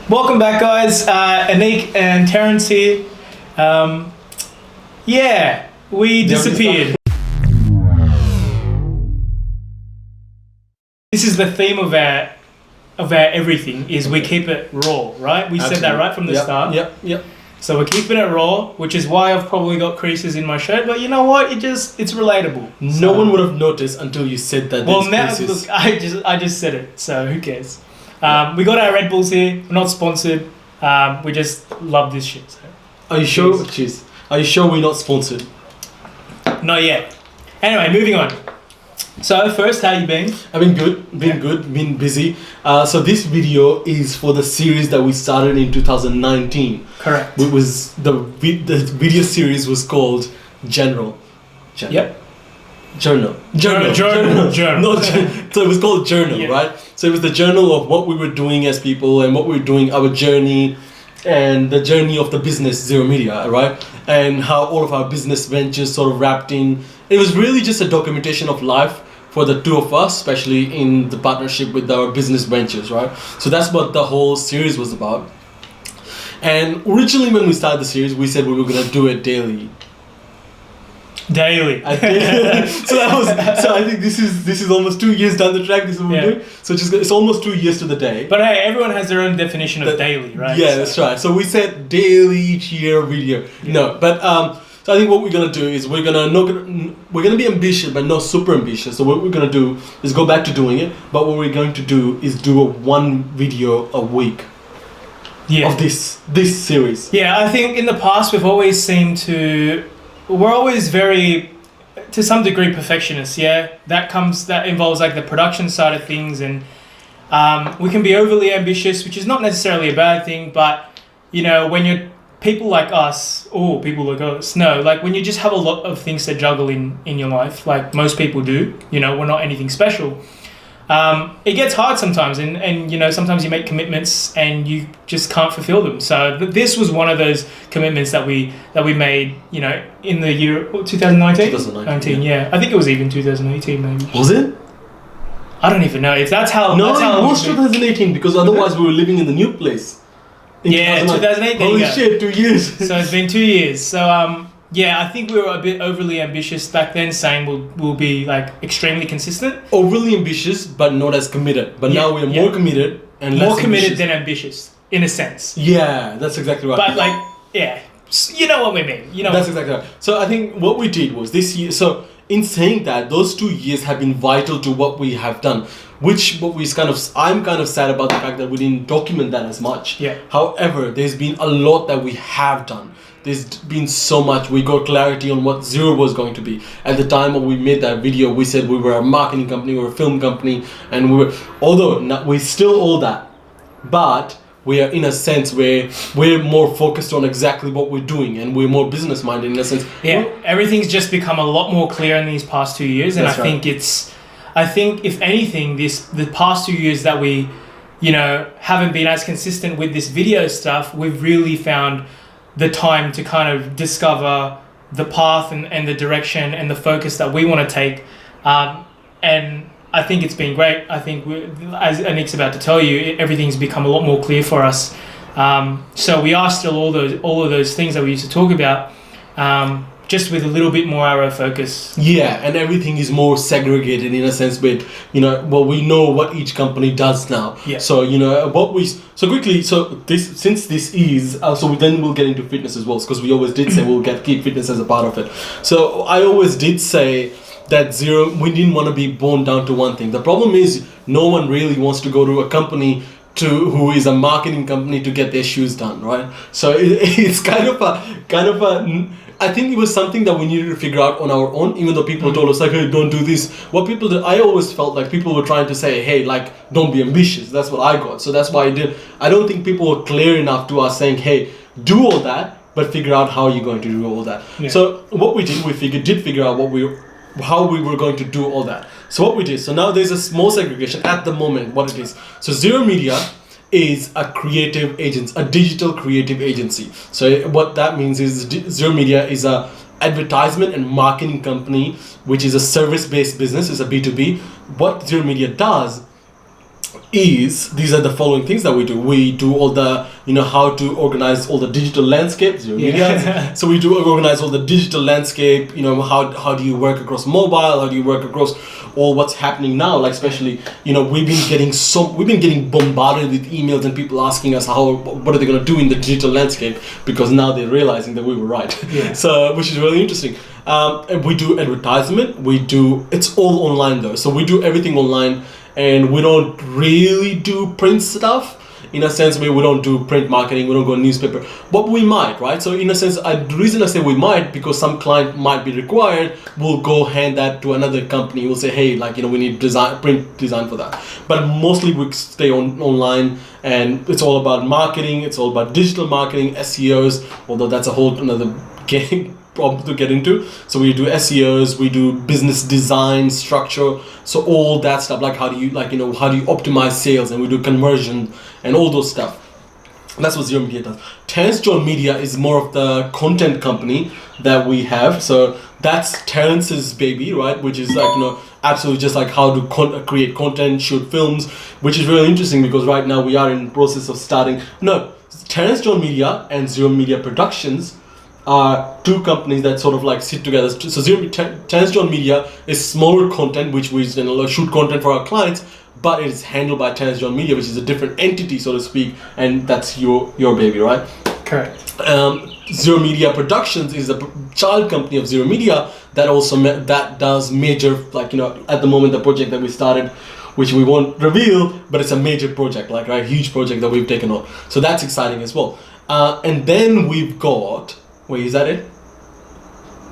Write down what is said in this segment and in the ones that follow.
Welcome back, guys. Anik and Terrence here. We disappeared. This is the theme of our everything. Is we keep it raw, right? We said that right from the start. Yep. So we're keeping it raw, which is why I've probably got creases in my shirt. But you know what? It's relatable. No one would have noticed until you said that. Well, now look, I just said it. So who cares? We got our Red Bulls here. We're not sponsored. We just love this shit. So. Are you sure? Cheers. Are you sure we're not sponsored? Not yet. Anyway, moving on. So first, how you been? I've been good. Been busy. So this video is for the series that we started in 2019. Correct. It was the video series was called General. Yep. Journal. Journal. So it was called Journal, right? So it was the journal of what we were doing as people and what we were doing, our journey, and the journey of the business Zero Media, right? And how all of our business ventures sort of wrapped in. It was really just a documentation of life for the two of us, especially in the partnership with our business ventures, right? So that's what the whole series was about. And originally when we started the series, we said we were going to do it daily. Daily. So I think this is almost 2 years down the track. This is what we're doing. So it's almost 2 years to the day. But hey, everyone has their own definition of daily, right? Yeah, that's right. So we said daily each year video. Yeah. No, but so I think what we're gonna do is we're gonna be ambitious, but not super ambitious. So what we're gonna do is go back to doing it. But what we're going to do is do one video a week. Yeah. Of this series. Yeah, I think in the past we've always seemed to. We're always very, to some degree, perfectionists. Yeah, that involves like the production side of things, and we can be overly ambitious, which is not necessarily a bad thing. But you know, when you're people like us, like when you just have a lot of things to juggle in your life, like most people do. You know, we're not anything special. It gets hard sometimes, and you know, sometimes you make commitments and you just can't fulfill them. So this was one of those commitments that we made, you know, in the year 2019. 2019, yeah. I think it was even 2018 maybe. Was it? I don't even know if that's how. No, it was 2018 because otherwise we were living in the new place. Yeah, 2008. Holy shit, 2 years. So it's been 2 years. So yeah, I think we were a bit overly ambitious back then, saying we'll be like extremely consistent. Overly ambitious, but not as committed. But now we're more committed and less more committed ambitious. than ambitious, in a sense. Yeah, that's exactly right. But like, yeah, you know what we mean. You know. That's exactly right. So I think what we did was this year. So in saying that, those 2 years have been vital to what we have done. I'm kind of sad about the fact that we didn't document that as much. Yeah. However, there's been a lot that we have done. There's been so much. We got clarity on what Zero was going to be. At the time when we made that video, we said we were a marketing company, we were a film company, and we're still all that, but we are in a sense where we're more focused on exactly what we're doing, and we're more business minded in a sense. Yeah, everything's just become a lot more clear in these past 2 years, and I think if anything, the past 2 years that we, you know, haven't been as consistent with this video stuff, we've really found the time to kind of discover the path and the direction and the focus that we want to take, and I think it's been great. I think as Anik's about to tell you, everything's become a lot more clear for us. So we are still all of those things that we used to talk about, just with a little bit more arrow focus. Yeah, and everything is more segregated in a sense with, you know, well, we know what each company does now. Yeah. So, you know, since this is, then we'll get into fitness as well, because we always did say we'll keep fitness as a part of it. So I always did say that we didn't want to be born down to one thing. The problem is no one really wants to go to a company who is a marketing company to get their shoes done, right? So it's kind of a I think it was something that we needed to figure out on our own, even though people told us like, hey, don't do this. What people did, I always felt like people were trying to say, hey, like, don't be ambitious. That's what I got. So that's why I did. I don't think people were clear enough to us saying, hey, do all that, but figure out how you're going to do all that. Yeah. So what we did, we did figure out how we were going to do all that. So what we did, so now there's a small segregation at the moment, what it is. So Zero Media is a creative agency, a digital creative agency. So what that means is Zero Media is a advertisement and marketing company, which is a service-based business, is a B2B. What Zero Media does these are the following things that we do. We do all the, how to organize all the digital landscape, zero media. So we do organize all the digital landscape, how do you work across mobile, how do you work across all what's happening now, like especially, we've been getting bombarded with emails and people asking us what are they going to do in the digital landscape, because now they're realizing that we were right. So, which is really interesting. And we do advertisement, it's all online though. So we do everything online, and we don't really do print stuff. In a sense, we don't do print marketing, we don't go newspaper, but we might, right? So in a sense, the reason I say we might, because some client might be required, we'll go hand that to another company. We'll say, hey, we need print design for that. But mostly we stay online, and it's all about marketing. It's all about digital marketing, SEOs, although that's a whole another game problem to get into. So we do SEOs, we do business design, structure, so all that stuff, like how do you optimize sales, and we do conversion and all those stuff. That's what Zero Media does. Terence John Media is more of the content company that we have. So that's Terence's baby, right? Which is absolutely just like how to create content, shoot films, which is really interesting because right now we are in the process of starting. No, Terence John Media and Zero Media Productions are two companies that sort of like sit together. So Terence John Media is smaller content, which we shoot content for our clients, but it is handled by Terence John Media, which is a different entity, so to speak, and that's your baby, right? Correct. Zero Media Productions is a child company of Zero Media that also that does major, at the moment the project that we started, which we won't reveal, but it's a major project, a huge project that we've taken on. So that's exciting as well. And then we've got, wait, is that it?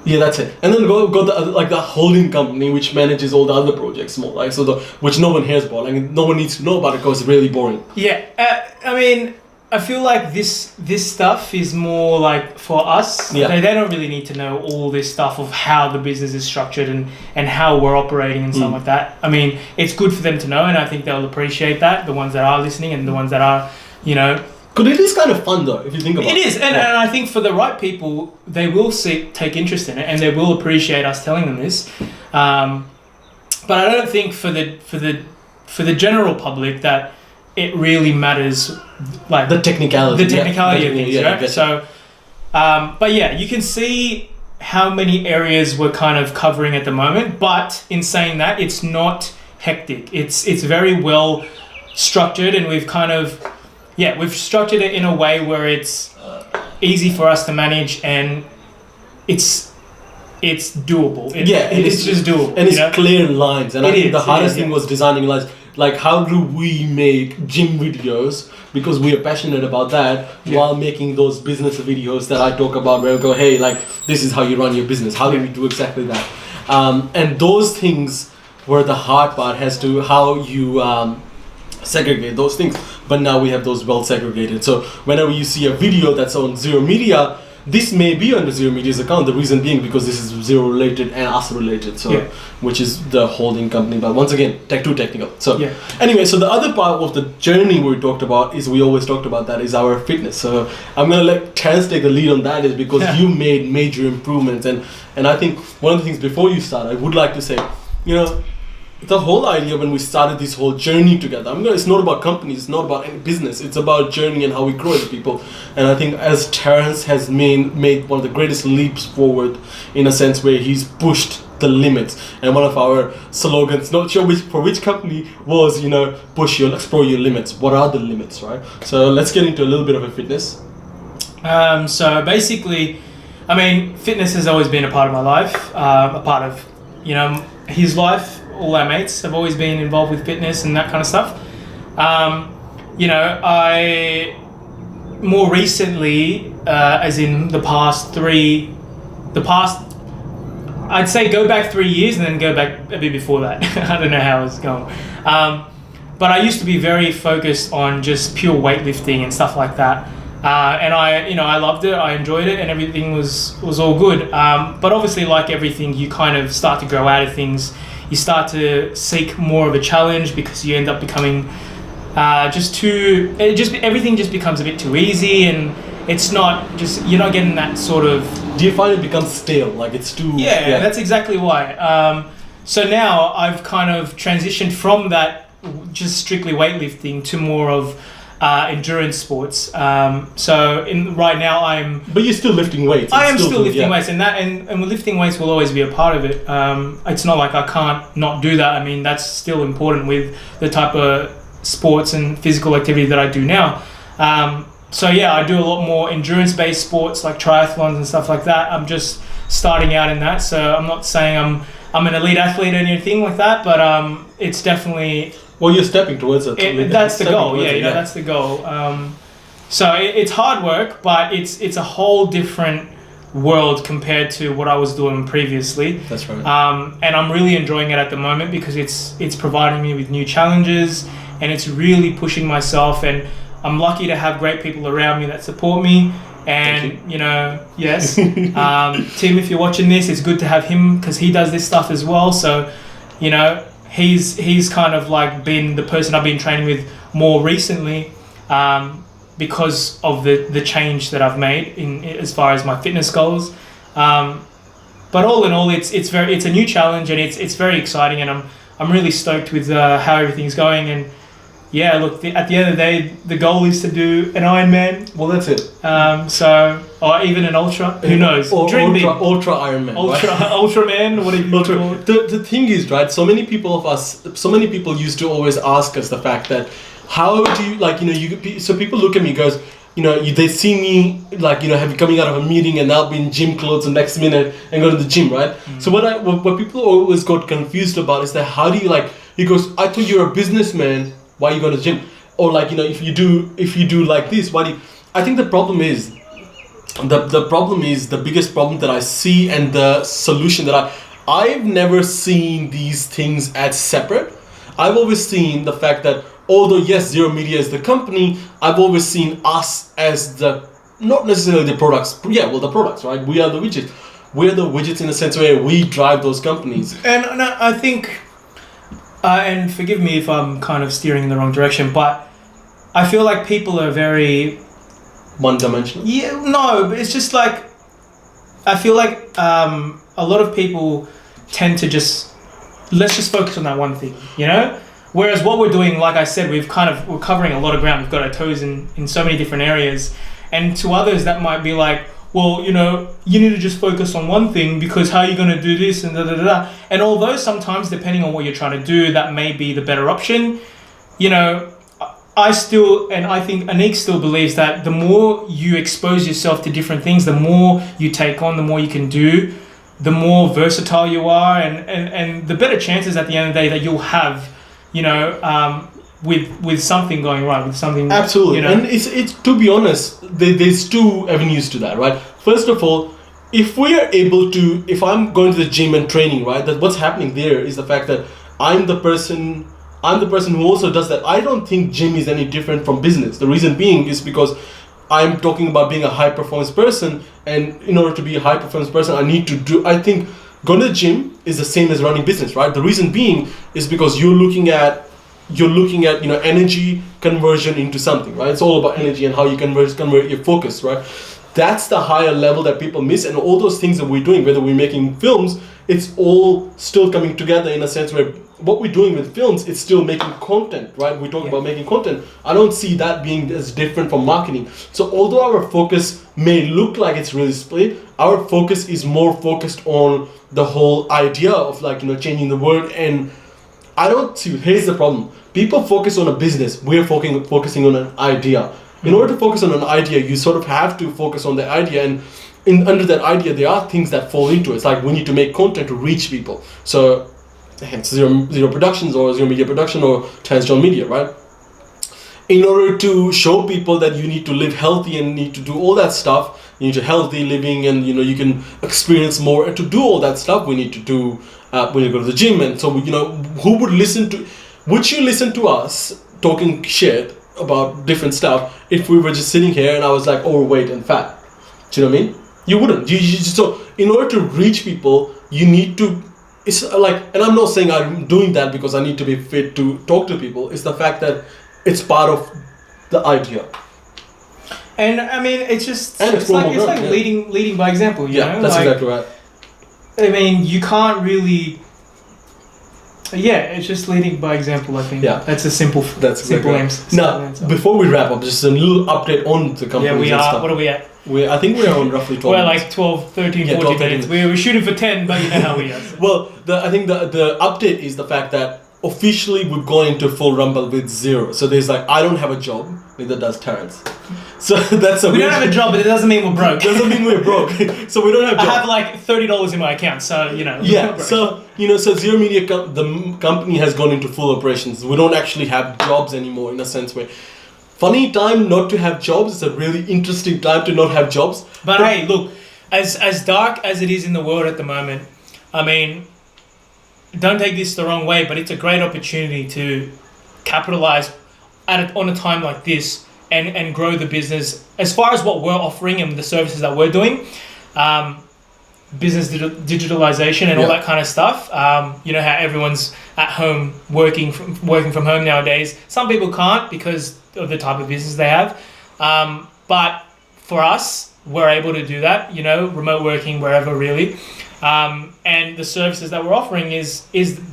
Yeah, that's it. And then got the holding company, which manages all the other projects more, which no one hears about, no one needs to know about it because it's really boring. Yeah, I feel like this stuff is more like for us. Yeah. They don't really need to know all this stuff of how the business is structured and how we're operating and stuff like that. I mean, it's good for them to know, and I think they'll appreciate that, the ones that are listening and the ones that are, Because it is kind of fun though, if you think about it. It is, and I think for the right people, they will take interest in it, and they will appreciate us telling them this. But I don't think for the general public that it really matters, like the technicality of things, right? So, but yeah, you can see how many areas we're kind of covering at the moment. But in saying that, it's not hectic. It's very well structured, and we've kind of. Yeah, we've structured it in a way where it's easy for us to manage, and it's doable. It's just doable. And it's clear lines. And I think the hardest thing was designing lines. Like, how do we make gym videos, because we are passionate about that, while making those business videos that I talk about, where we go, hey, this is how you run your business. How do we do exactly that? And those things were the hard part as to how you segregate those things. But now we have those well segregated. So whenever you see a video that's on Zero Media, this may be under Zero Media's account. The reason being because this is Zero related and us related. So which is the holding company. But once again, too technical. So anyway, so the other part of the journey we talked about is, we always talked about that, is our fitness. So I'm gonna let Terence take the lead on that, is because you made major improvements, and I think one of the things before you start, I would like to say, the whole idea when we started this whole journey together, it's not about companies, it's not about any business, it's about journey and how we grow as people. And I think as Terence has made one of the greatest leaps forward, in a sense where he's pushed the limits. And one of our slogans, not sure for which company, was, explore your limits. What are the limits, right? So let's get into a little bit of a fitness. So basically, fitness has always been a part of my life, a part of, his life. All our mates have always been involved with fitness and that kind of stuff. I more recently, as in I'd say go back 3 years and then go back a bit before that. I don't know how it's going. But I used to be very focused on just pure weightlifting and stuff like that. And I loved it, I enjoyed it, and everything was all good. But obviously, like everything, you kind of start to grow out of things. You start to seek more of a challenge because you end up becoming everything just becomes a bit too easy, and it's not just, you're not getting that sort of. Do you find it becomes stale? Like it's too. Yeah, that's exactly why. So now I've kind of transitioned from that just strictly weightlifting to more of endurance sports. Right now But you're still lifting weights. I am still lifting weights, and lifting weights will always be a part of it. It's not like I can't not do that. I mean, that's still important with the type of sports and physical activity that I do now. I do a lot more endurance-based sports like triathlons and stuff like that. I'm just starting out in that, so I'm not saying I'm an elite athlete or anything like that, but it's definitely... Well, you're stepping towards it. That's the goal, that's the goal. It's hard work, but it's a whole different world compared to what I was doing previously. That's right. And I'm really enjoying it at the moment because it's providing me with new challenges, and it's really pushing myself, and I'm lucky to have great people around me that support me. And yes, Tim, if you're watching this, it's good to have him because he does this stuff as well. So, he's kind of like been the person I've been training with more recently, because of the change that I've made in as far as my fitness goals. But all in all, it's a new challenge, and it's very exciting, and I'm really stoked with how everything's going. And yeah, look, at the end of the day, the goal is to do an Ironman. Well, that's it. Or even an Ultra. Who knows? Ultra Ironman. Ultraman, whatever you call it. The thing is, right, so many people used to always ask us the fact that, how do you, so people look at me and goes, they see me coming out of a meeting and I'll be in gym clothes the next minute and go to the gym, right? Mm. So what people always got confused about is that how do you he goes, I thought you're a businessman, why are you going to the gym? Or if you do like this, why do you... I think the problem is, the biggest problem that I see, and the solution that I've never seen these things as separate. I've always seen the fact that although yes, Zero Media is the company, I've always seen us as not necessarily the products. Yeah, well, the products, right? We are the widgets. We're the widgets in a sense where we drive those companies. And I think... and forgive me if I'm kind of steering in the wrong direction, but I feel like people are very... one-dimensional? Yeah, no, but it's just like... I feel like a lot of people tend to let's just focus on that one thing, Whereas what we're doing, like I said, we're covering a lot of ground. We've got our toes in so many different areas. And to others, that might be like, well, you need to just focus on one thing because how are you going to do this and da-da-da-da. And although sometimes, depending on what you're trying to do, that may be the better option, I think Anik still believes that the more you expose yourself to different things, the more you take on, the more you can do, the more versatile you are, and the better chances at the end of the day that you'll have, with something going right, with something... Absolutely. And it's to be honest, there's two avenues to that, right? First of all, if I'm going to the gym and training, right, that what's happening there is the fact that I'm the person who also does that. I don't think gym is any different from business. The reason being is because I'm talking about being a high performance person, and in order to be a high performance person, I think going to the gym is the same as running business, right? The reason being is because you're looking at energy conversion into something, right? It's all about energy and how you convert your focus, right? That's the higher level that people miss, and all those things that we're doing, whether we're making films, it's all still coming together in a sense where what we're doing with films, it's still making content, right? We talk about making content. I don't see that being as different from marketing. So although our focus may look like it's really split, our focus is more focused on the whole idea of changing the world. And I don't see, here's the problem. People focus on a business. We're focusing on an idea. In order to focus on an idea, you sort of have to focus on the idea, and under that idea, there are things that fall into it. It's like we need to make content to reach people. So hence Zero Productions or Zero Media Production or Transjohn Media, right? In order to show people that you need to live healthy and need to do all that stuff, you need to healthy living, and you can experience more. And to do all that stuff, we need to do when you go to the gym. And so who would listen to? Would you listen to us talking shit about different stuff if we were just sitting here and I was overweight and fat? Do you know what I mean? You wouldn't. So in order to reach people, you need to. It's and I'm not saying I'm doing that because I need to be fit to talk to people. It's the fact that it's part of the idea. And I mean, it's like leading by example. You know? That's exactly right. I mean, you can't really. Yeah, it's just leading by example. I think. Yeah. That's a simple. That's simple exactly. answer. Now, before we wrap up, just a little update on the company. Yeah, we and are. stuff. What are we at? I think we're on roughly 12 We're minutes. like 12, 13, Yeah, 14 12, 13 minutes. We're shooting for 10, but you know how we are. So. Well, I think the update is the fact that officially we've gone into full rumble with 0. So there's like, I don't have a job, neither does Terrence. So that's a We don't have a job, but it doesn't mean we're broke. Doesn't mean we're broke. So we don't have I job. have like $30 in my account, so you know. Yeah, so so Zero Media, the company has gone into full operations. We don't actually have jobs anymore in a sense where. Funny time not to have jobs. It's a really interesting time to not have jobs. But hey, look, as dark as it is in the world at the moment, I mean, don't take this the wrong way, but it's a great opportunity to capitalize on a time like this and grow the business as far as what we're offering and the services that we're doing. Business digitalization and all that kind of stuff. You know how everyone's at home working from home nowadays. Some people can't because of the type of business they have. But for us, we're able to do that. You know, remote working wherever really. And the services that we're offering is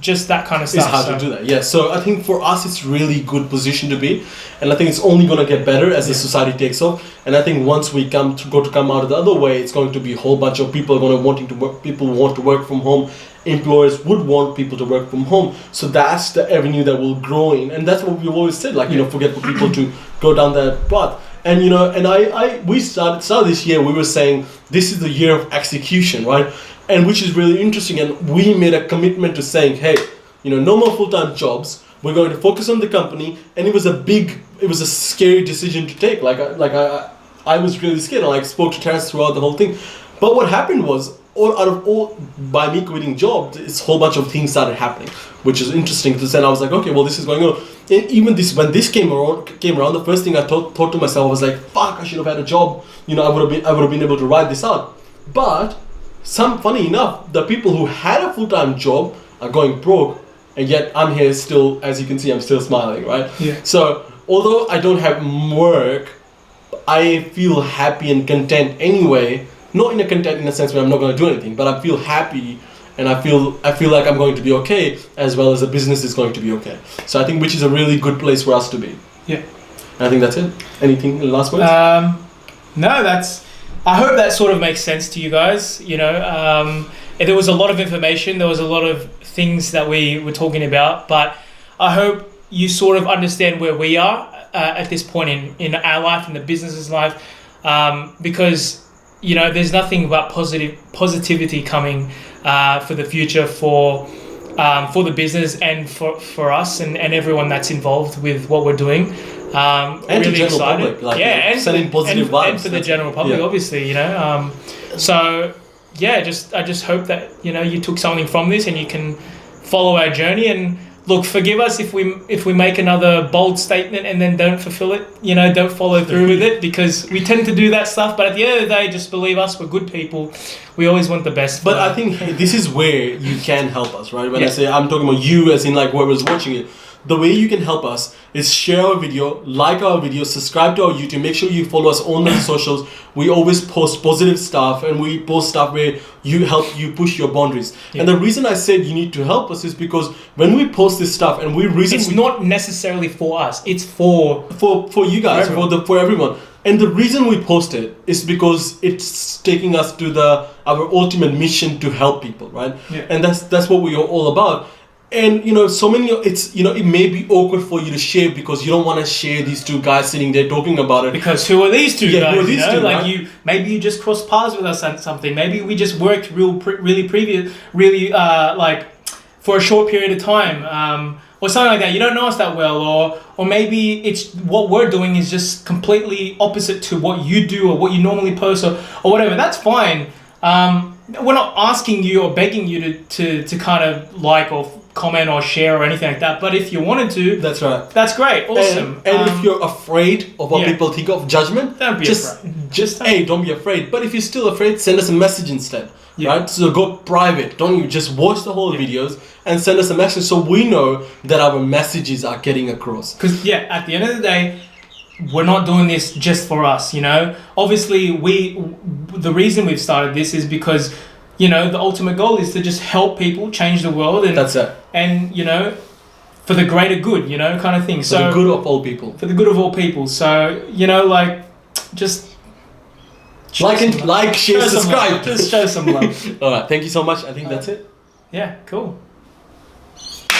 just that kind of stuff. It's hard to do that. Yeah. So I think for us, it's really good position to be, and I think it's only going to get better as the society takes off. And I think once we come out of the other way, it's going to be a whole bunch of people wanting to work. People want to work from home. Employers would want people to work from home. So that's the avenue that will grow in, and that's what we've always said. Like forget for people to go down that path. And we started this year. We were saying this is the year of execution, right? And which is really interesting. And we made a commitment to saying, hey, no more full-time jobs. We're going to focus on the company. And it was a scary decision to take. I was really scared. I spoke to Terrence throughout the whole thing. But what happened was, by me quitting job, this whole bunch of things started happening, which is interesting. Because then I was like, okay, well, this is going on. And even when this came around, the first thing I thought to myself was like, fuck, I should have had a job. I would have been able to ride this out. But funny enough, the people who had a full-time job are going broke, and yet I'm here still. As you can see, I'm still smiling, right? Yeah. So although I don't have work, I feel happy and content anyway. Not in a sense where I'm not going to do anything, but I feel happy, and I feel like I'm going to be okay, as well as the business is going to be okay. So I think which is a really good place for us to be. Yeah. And I think that's it. Anything last words? No, I hope that sort of makes sense to you guys. There was a lot of information. There was a lot of things that we were talking about, but I hope you sort of understand where we are at this point in our life, in the business's life, because there's nothing but positivity coming for the future for the business and for us and everyone that's involved with what we're doing. And really general excited. Public, and sending positive vibes. And for the general public, obviously, So I just hope that you took something from this and you can follow our journey. And look, forgive us if we make another bold statement and then don't fulfill it. Don't follow through with it, because we tend to do that stuff. But at the end of the day, just believe us. We're good people. We always want the best. But I think this is where you can help us, right? When I Yeah. say I'm talking about you, as in like whoever's watching it. The way you can help us is share our video, like our video, subscribe to our YouTube, make sure you follow us on the socials. We always post positive stuff, and we post stuff where you push your boundaries. Yeah. And the reason I said you need to help us is because when we post this stuff, and it's not necessarily for us. It's for you guys, for everyone. And the reason we post it is because it's taking us to our ultimate mission to help people, right? Yeah. And that's what we are all about. And so many, it may be awkward for you to share because you don't want to share these two guys sitting there talking about it. Because who are these two guys? Who are these two, like right? maybe you just crossed paths with us on something. Maybe we just worked for a short period of time, or something like that. You don't know us that well, or maybe it's what we're doing is just completely opposite to what you do or what you normally post or whatever. That's fine. We're not asking you or begging you to kind of like or comment or share or anything like that, but if you wanted to, That's right. that's great, awesome. And if you're afraid of what people think of judgment, Don't be afraid. don't be afraid. But if you're still afraid, send us a message instead. Yeah. Right? So go private. Don't you just watch the whole videos and send us a message so we know that our messages are getting across. Because at the end of the day, we're not doing this just for us, Obviously, the reason we've started this is because, the ultimate goal is to just help people change the world. And That's it. and for the greater good, kind of thing. So For the good of all people. For the good of all people. So just Like, share, subscribe. Just show some love. All right. Thank you so much. I think that's it. Yeah. Cool.